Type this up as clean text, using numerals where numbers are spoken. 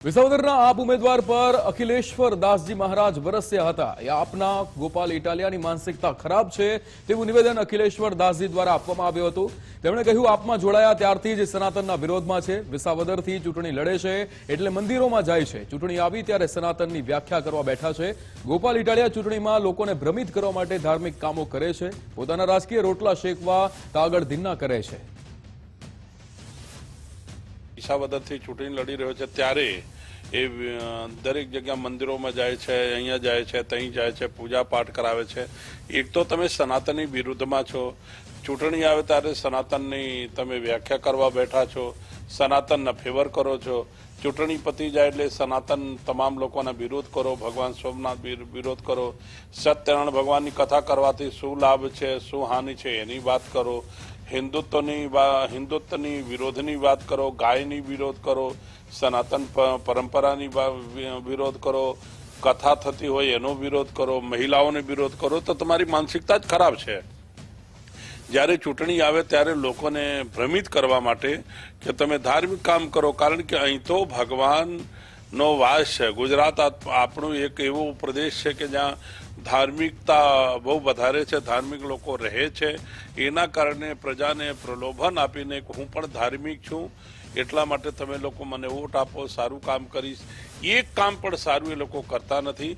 વિસાવદરના આપ ઉમેદવાર પર અખિલેશ્વર દાસજી મહારાજ વરસ્યા હતા। એ આપના ગોપાલ ઇટાલિયાની માનસિકતા ખરાબ છે તેવું નિવેદન અખિલેશ્વર દાસજી દ્વારા આપવામાં આવ્યું હતું। તેમણે કહ્યું, આપમાં જોડાયા ત્યારથી જ સનાતનના વિરોધમાં છે। વિસાવદરથી ચૂંટણી લડે છે એટલે મંદિરોમાં જાય છે। ચૂંટણી આવી ત્યારે સનાતનની વ્યાખ્યા કરવા બેઠા છે। ગોપાલ ઇટાલિયા ચૂંટણીમાં લોકોને ભ્રમિત કરવા માટે ધાર્મિક કામો કરે છે। પોતાના રાજકીય રોટલા શેકવા કાગળ ધીન્ના કરે છે। વિસાવદરથી ચૂંટણી લડી રહ્યો છે ત્યારે એ દરેક જગ્યા મંદિરોમાં જાય છે, અહીંયા જાય છે, ત્યાં જાય છે, પૂજા પાઠ કરાવે છે। એક તો તમે સનાતનની વિરુદ્ધમાં છો, ચૂંટણી આવે ત્યારે સનાતનની તમે વ્યાખ્યા કરવા બેઠા છો, સનાતનના ફેવર કરો છો। ચૂંટણી પતી જાય એટલે સનાતન તમામ લોકોના વિરોધ કરો, ભગવાન સોમનાથ વિરોધ કરો, સત્યનારાયણ ભગવાનની કથા કરવાથી શું લાભ છે, શું હાનિ છે એની વાત કરો, હિન્દુત્વની વિરોધની વાત કરો, ગાયની વિરોધ કરો, સનાતન પરંપરાની વિરોધ કરો, કથા થતી હોય એનો વિરોધ કરો, મહિલાઓને વિરોધ કરો, તો તમારી માનસિકતા જ ખરાબ છે। જ્યારે ચૂંટણી આવે ત્યારે લોકોને ભ્રમિત કરવા માટે કે તમે ધાર્મિક કામ કરો, કારણ કે અહીં તો ભગવાનનો વાસ છે। ગુજરાત આપણું એક એવો પ્રદેશ છે કે જ્યાં ધાર્મિકતા બહુ વધારે છે, ધાર્મિક લોકો રહે છે। એના કારણે પ્રજાને પ્રલોભન આપીને હું પણ ધાર્મિક છું, એટલા માટે તમે લોકો મને વોટ આપો, સારું કામ કરીશ। એક કામ પણ સારું એ લોકો કરતા નથી।